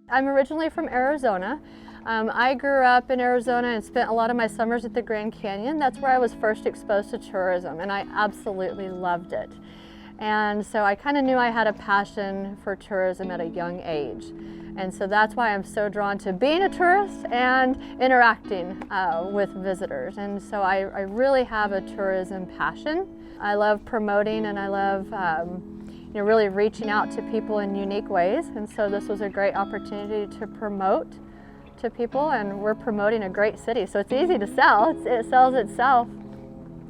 I'm originally from Arizona. I grew up in Arizona and spent a lot of my summers at the Grand Canyon. That's where I was first exposed to tourism, and I absolutely loved it. And so I kind of knew I had a passion for tourism at a young age. And so that's why I'm so drawn to being a tourist and interacting with visitors. And so I really have a tourism passion. I love promoting, and I love really reaching out to people in unique ways. And so this was a great opportunity to promote to people, and we're promoting a great city. So it's easy to sell, it sells itself.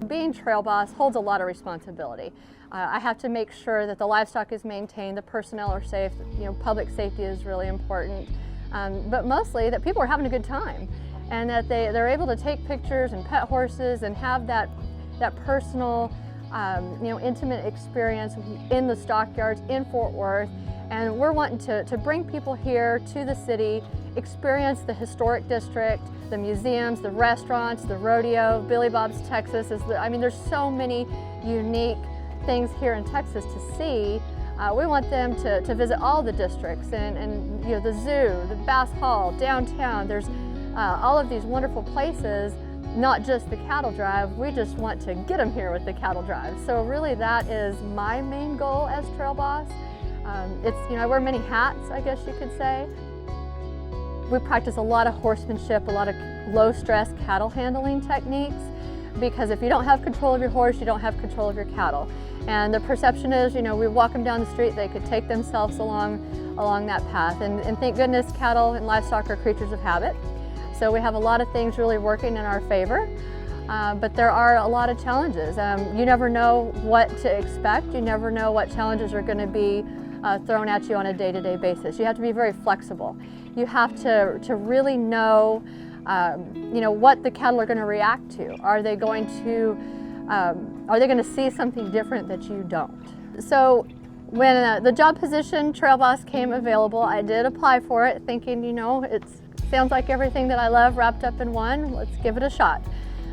Being trail boss holds a lot of responsibility. I have to make sure that the livestock is maintained, the personnel are safe, public safety is really important, but mostly that people are having a good time, and that they're able to take pictures and pet horses and have that personal, intimate experience in the stockyards in Fort Worth. And we're wanting to bring people here to the city, experience the historic district, the museums, the restaurants, the rodeo. Billy Bob's Texas there's so many unique things here in Texas to see. We want them to visit all the districts and the zoo, the Bass Hall, downtown. There's all of these wonderful places, not just the cattle drive. We just want to get them here with the cattle drive. So really that is my main goal as trail boss. I wear many hats, I guess you could say. We practice a lot of horsemanship, a lot of low stress cattle handling techniques, because if you don't have control of your horse, you don't have control of your cattle. And the perception is, we walk them down the street, they could take themselves along that path. And thank goodness cattle and livestock are creatures of habit. So we have a lot of things really working in our favor. But there are a lot of challenges. You never know what to expect. You never know what challenges are going to be thrown at you on a day-to-day basis. You have to be very flexible. You have to really know, what the cattle are going to react to. Are they going to see something different that you don't? So when the job position trail boss came available, I did apply for it, thinking, it sounds like everything that I love wrapped up in one. Let's give it a shot.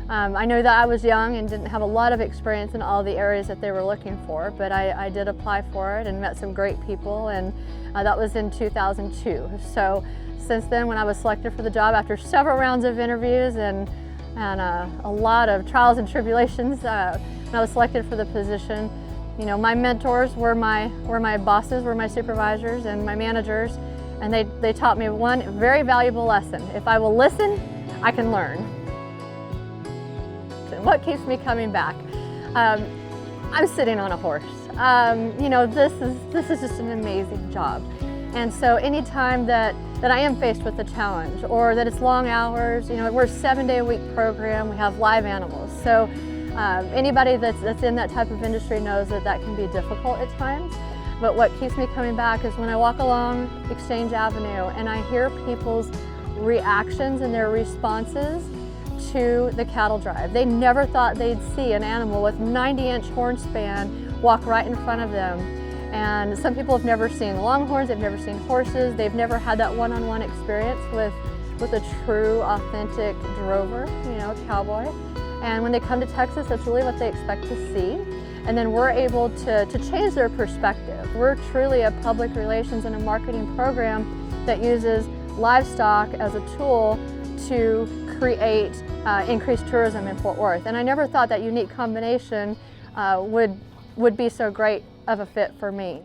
I knew that I was young and didn't have a lot of experience in all the areas that they were looking for, but I did apply for it and met some great people, and that was in 2002. So since then, when I was selected for the job, after several rounds of interviews and a lot of trials and tribulations, when I was selected for the position, my mentors were my bosses, were my supervisors and my managers, and they taught me one very valuable lesson. If I will listen, I can learn. What keeps me coming back? I'm sitting on a horse. This is just an amazing job. And so anytime that I am faced with a challenge, or that it's long hours, we're a 7-day-a-week program, we have live animals. So anybody that's in that type of industry knows that can be difficult at times. But what keeps me coming back is when I walk along Exchange Avenue and I hear people's reactions and their responses to the cattle drive. They never thought they'd see an animal with 90-inch horn span walk right in front of them. And some people have never seen longhorns, they've never seen horses, they've never had that one-on-one experience with a true, authentic drover, cowboy. And when they come to Texas, that's really what they expect to see. And then we're able to change their perspective. We're truly a public relations and a marketing program that uses livestock as a tool to create increased tourism in Fort Worth. And I never thought that unique combination would be so great of a fit for me.